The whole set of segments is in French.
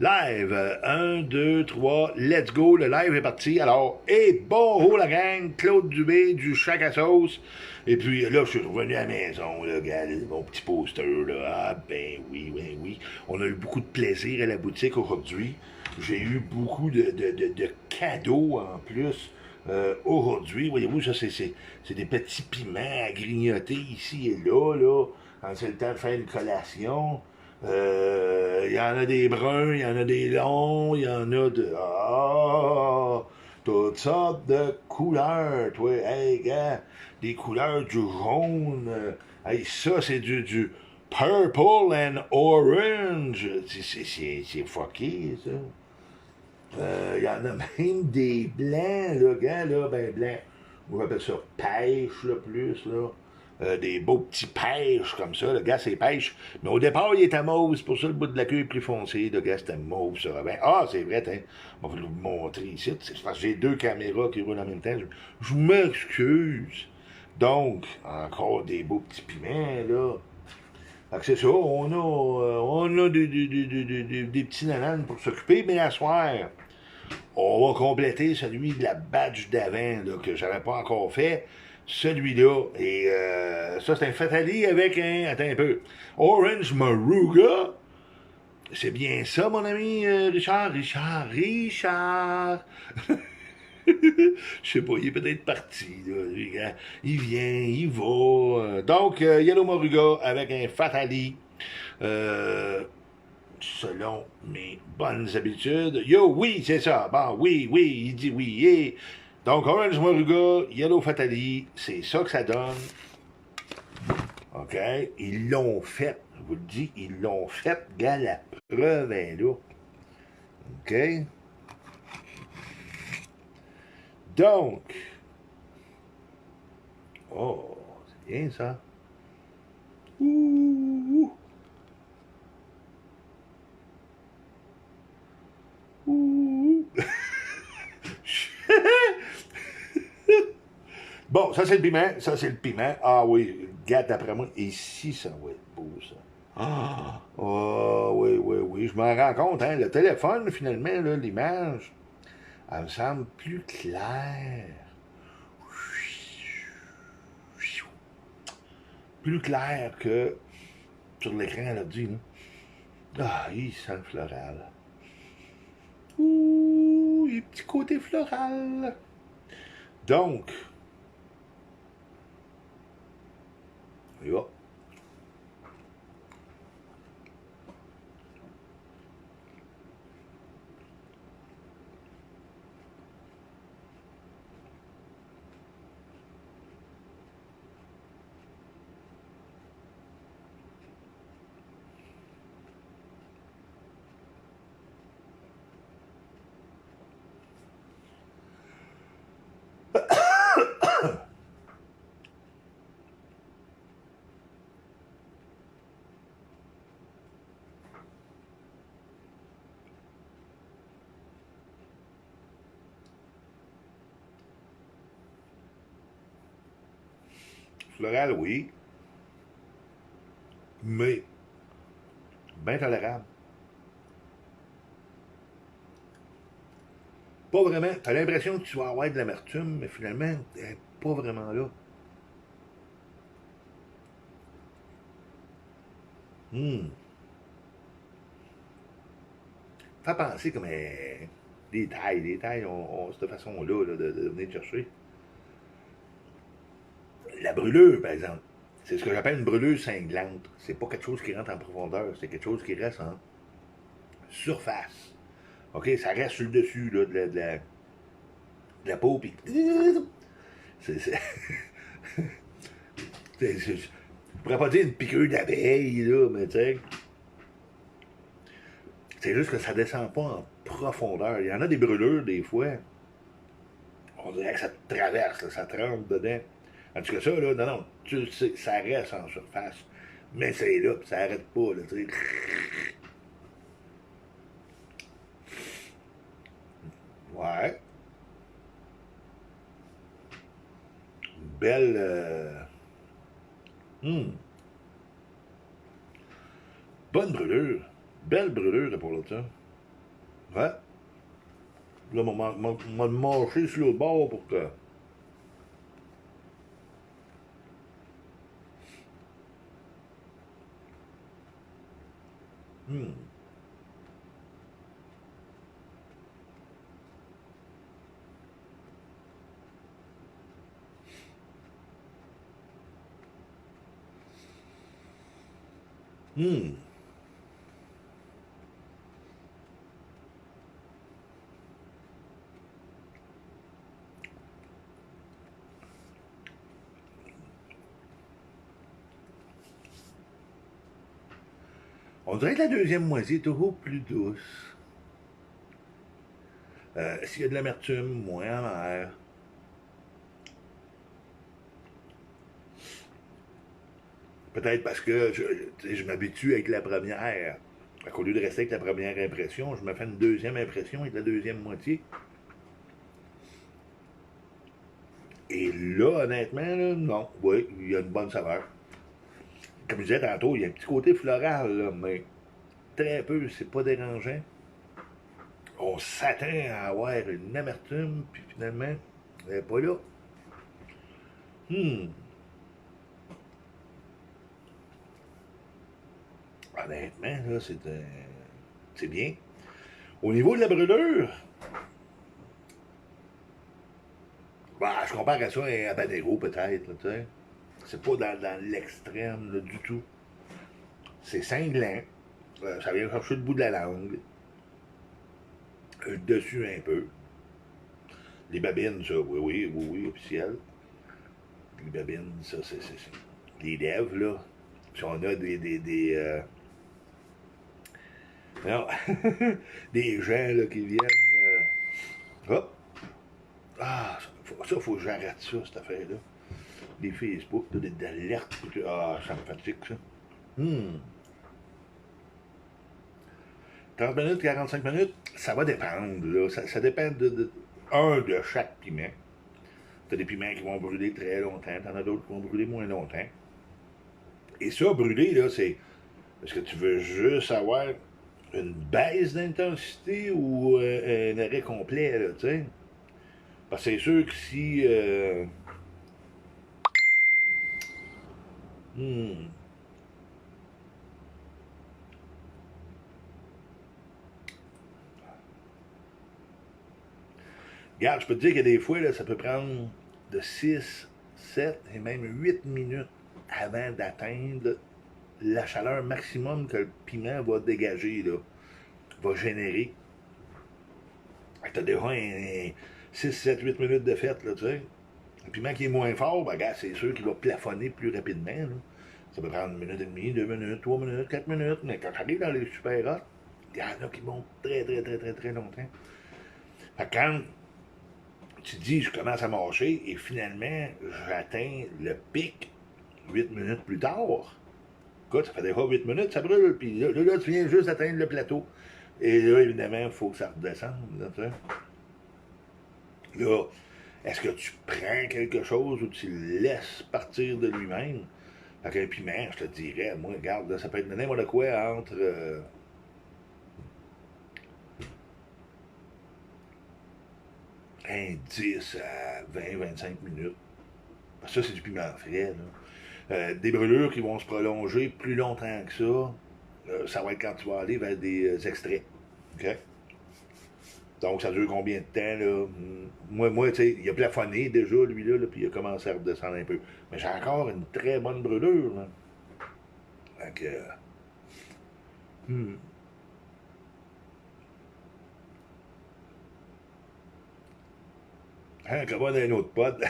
Live, 1, 2, 3, let's go, le live est parti. Alors, bonjour la gang, Claude Dubé du Chac à sauce. Et puis là, je suis revenu à la maison, là, regardez mon petit poster, là. Ah ben oui. On a eu beaucoup de plaisir à la boutique aujourd'hui. J'ai eu beaucoup de cadeaux en plus. Aujourd'hui, voyez-vous, ça c'est des petits piments à grignoter ici et là, quand c'est le temps de faire une collation. Il y en a des bruns, il y en a des longs, il y en a de... Ah! Toutes sortes de couleurs, toi. Hey, gars, des couleurs du jaune. Hey, ça, c'est du purple and orange. C'est fucké, ça. Il y en a même des blancs, là, gars, là, ben blancs. On appelle ça pêche, là, plus, là. Des beaux petits pêches comme ça. Le gars, c'est pêche. Mais au départ, il était mauve. C'est pour ça que le bout de la queue est plus foncé. Le gars, c'était mauve, ça. Ben, ah, c'est vrai, hein. On va vous montrer ici. C'est parce que j'ai deux caméras qui roulent en même temps. Je m'excuse. Donc, encore des beaux petits piments, là. Fait que c'est ça. On a des petits nananes pour s'occuper. Mais à soir, on va compléter celui de la badge d'avant, là, que j'avais pas encore fait. Celui-là. Et ça, c'est un Fatali avec un... Attends un peu. Orange Maruga. C'est bien ça, mon ami Richard. Richard. Je sais pas, il est peut-être parti. Là. Il vient, il va. Donc, Yellow Maruga avec un Fatali. Selon mes bonnes habitudes. Yo, oui, c'est ça. Bon, oui, il dit oui. Et... Donc, Orange Maruga, Yellow Fatali, c'est ça que ça donne. OK? Ils l'ont fait. Je vous le dis, ils l'ont fait. Gars, la preuve est là. OK? Donc, oh, c'est bien ça. Ouh. Bon, ça c'est le piment. Ah oui, regarde d'après moi, ici ça va être beau ça. Ah, oh, oui, je m'en rends compte, hein, le téléphone finalement, là, l'image, elle me semble plus claire. Plus claire que sur l'écran à l'ordi. Ah, il sent le floral. Ouh, il y a un petit côté floral. Donc, on y va. Floral, oui. Mais, bien tolérable. Pas vraiment. T'as l'impression que tu vas avoir de l'amertume, mais finalement, elle n'est pas vraiment là. Hum. Ça fait penser comme des tailles cette façon-là de venir chercher. La brûlure, par exemple, c'est ce que j'appelle une brûlure cinglante. C'est pas quelque chose qui rentre en profondeur, c'est quelque chose qui reste en surface. OK, ça reste sur le dessus là, de la peau, puis... C'est, c'est, je pourrais pas dire une piqûre d'abeille, là, mais tu sais... C'est juste que ça descend pas en profondeur. Il y en a des brûlures, des fois. On dirait que ça te traverse, là, ça te rentre dedans. En tout cas, ça, là, non, tu sais, ça reste en surface. Mais c'est là, puis ça arrête pas, là, tu sais. Ouais. Belle. Bonne brûlure. Belle brûlure pour l'autre. Ouais. Là, m'a marché sur l'autre bord pour que. Hmm. Hmm. On dirait que la deuxième moitié est toujours plus douce. S'il y a de l'amertume, moins amère. Peut-être parce que je m'habitue avec la première. Au lieu de rester avec la première impression, je me fais une deuxième impression avec la deuxième moitié. Et là, honnêtement, là, non. Oui, il y a une bonne saveur. Comme je disais tantôt, il y a un petit côté floral, là, mais très peu, c'est pas dérangeant. On s'attend à avoir une amertume, puis finalement, elle n'est pas là. Hmm. Honnêtement, là, c'est bien. Au niveau de la brûlure, bah, je compare à ça à un habanero peut-être, tu sais. C'est pas dans l'extrême, là, du tout. C'est cinglant. Ça vient chercher le bout de la langue. Le dessus un peu. Les babines, ça, oui, oui, oui, oui, officiel. Les babines, ça, c'est. Les lèvres, là. Si on a non, des gens là, qui viennent. Hop! Ah, ça, faut que j'arrête ça, cette affaire-là. Les Facebook, là, des alertes. Ah, ça me fatigue, ça. Hmm. 30 minutes, 45 minutes, ça va dépendre. Là. Ça dépend de chaque piment. T'as des piments qui vont brûler très longtemps, t'en as d'autres qui vont brûler moins longtemps. Et ça, brûler, là, c'est. Est-ce que tu veux juste avoir une baisse d'intensité ou un arrêt complet, là, tu sais? Parce que c'est sûr que si. Hmm, regarde, je peux te dire que des fois, là, ça peut prendre de 6, 7 et même 8 minutes avant d'atteindre la chaleur maximum que le piment va dégager, là, va générer. Tu as déjà un 6, 7, 8 minutes de fête, là, tu sais. Un piment qui est moins fort, ben, regarde, c'est sûr qu'il va plafonner plus rapidement. Là. Ça peut prendre 1 minute et demie, 2 minutes, 3 minutes, 4 minutes, mais quand j'arrive dans les super hot, il y en a qui montent très, très, très, très, très longtemps. Fait que quand tu dis, je commence à marcher et finalement, j'atteins le pic 8 minutes plus tard. Écoute, ça fait déjà 8 minutes, ça brûle, puis là, tu viens juste d'atteindre le plateau. Et là, évidemment, il faut que ça redescende. Là, tu sais. Là, est-ce que tu prends quelque chose ou tu le laisses partir de lui-même? Fait qu'un piment, je te dirais, moi, regarde, là, ça peut être n'importe quoi entre un 10 à 20, 25 minutes. Ça, c'est du piment frais. Là. Des brûlures qui vont se prolonger plus longtemps que ça va être quand tu vas aller vers des extraits. OK? Donc, ça dure combien de temps, là? Moi tu sais, il a plafonné déjà, lui-là, puis il a commencé à redescendre un peu. Mais j'ai encore une très bonne brûlure, là. Fait que, hmm. Hein, comment d'un autre pote?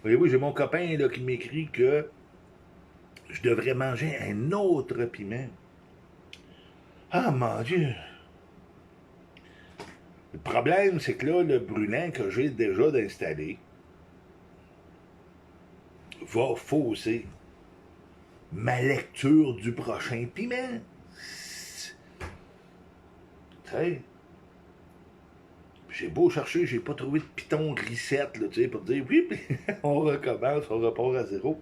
Voyez-vous, j'ai mon copain, là, qui m'écrit que je devrais manger un autre piment. Ah, mon Dieu! Le problème, c'est que là, le brûlant que j'ai déjà installé va fausser ma lecture du prochain piment. Tu sais, j'ai beau chercher, j'ai pas trouvé de piton reset, là, tu sais, pour dire oui, on recommence, on repart à zéro.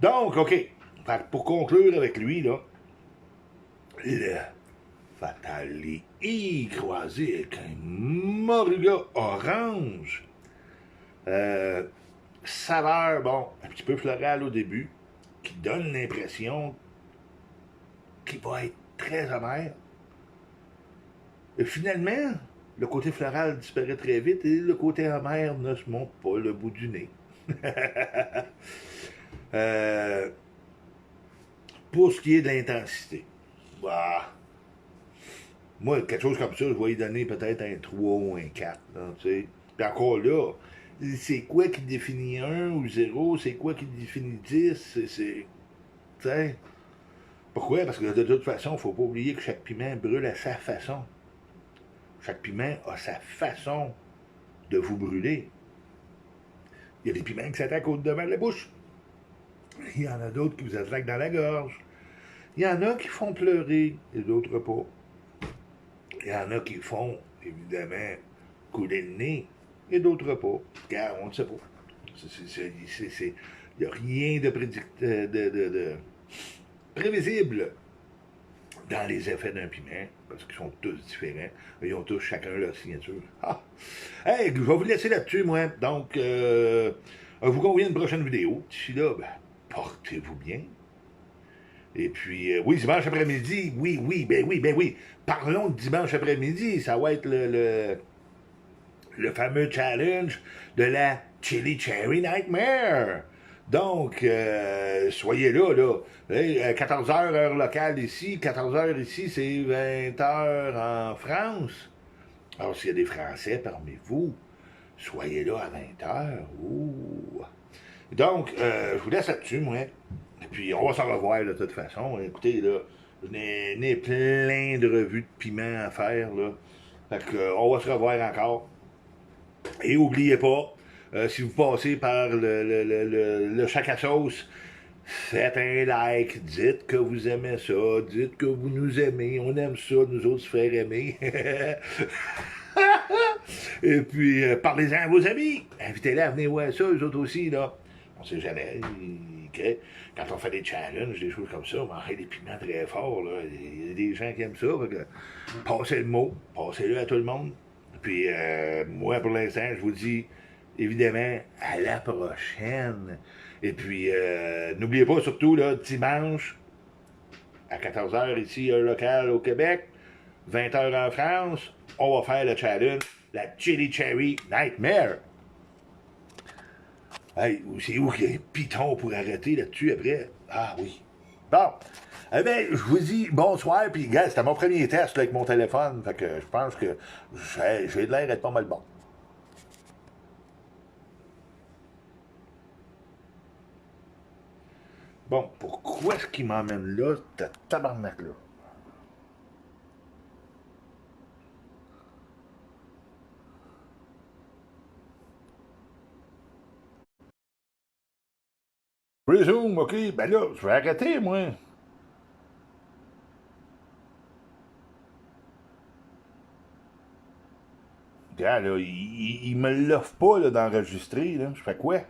Donc, OK. Fait pour conclure avec lui, là, le Fatale I croisé avec un Moruga orange. Euh, Saveur, bon, un petit peu floral au début, qui donne l'impression qu'il va être très amer. Et finalement, le côté floral disparaît très vite et le côté amer ne se monte pas le bout du nez. euh, pour ce qui est de l'intensité, bah, moi, quelque chose comme ça, je vais y donner peut-être un 3 ou un 4. Là, tu sais. Puis encore là, c'est quoi qui définit 1 ou 0? C'est quoi qui définit 10? Tu sais. Pourquoi? Parce que de toute façon, il ne faut pas oublier que chaque piment brûle à sa façon. Chaque piment a sa façon de vous brûler. Il y a des piments qui s'attaquent au devant de la bouche. Il y en a d'autres qui vous attaquent dans la gorge. Il y en a qui font pleurer et d'autres pas. Il y en a qui font, évidemment, couler le nez et d'autres pas. Car on ne sait pas. Il n'y a rien de prévisible dans les effets d'un piment, parce qu'ils sont tous différents. Ils ont tous chacun leur signature. Ah! Hey, je vais vous laisser là-dessus, moi. Donc, vous convient une prochaine vidéo. D'ici là, ben, portez-vous bien. Et puis, oui, dimanche après-midi, oui. Parlons de dimanche après-midi. Ça va être le fameux challenge de la Chili Cherry Nightmare. Donc, soyez là. 14h heure locale ici, 14h ici, c'est 20h en France. Alors, s'il y a des Français parmi vous, soyez là à 20h. Ouh. Donc, je vous laisse là-dessus, moi. Et puis, on va s'en revoir de toute façon. Écoutez, là, j'en ai plein de revues de piment à faire, là. Fait que, on va se revoir encore. Et n'oubliez pas, si vous passez par le Chac à sauce, faites un like, dites que vous aimez ça, dites que vous nous aimez, on aime ça, nous autres se faire aimer. Et puis, parlez-en à vos amis, invitez-les à venir voir ça, eux autres aussi, là. On sait jamais, quand on fait des challenges, des choses comme ça, on mange des piments très forts, là. Il y a des gens qui aiment ça, que passez le mot, passez-le à tout le monde. Puis, moi, pour l'instant, je vous dis, évidemment, à la prochaine. Et puis, n'oubliez pas, surtout, là, dimanche, à 14h ici, heure locale au Québec, 20h en France, on va faire le challenge, la Chili Cherry Nightmare. Hey, c'est où qu'il y a un piton pour arrêter là-dessus après? Ah oui. Bon. Eh bien, je vous dis bonsoir, puis gars, c'était mon premier test là, avec mon téléphone, fait que je pense que j'ai de l'air d'être pas mal bon. Bon, pourquoi est-ce qu'il m'emmène là, ce tabarnak-là? Resume, ok, ben là, je vais arrêter, moi. Gars, là, il me l'offre pas d'enregistrer, là. Je fais quoi?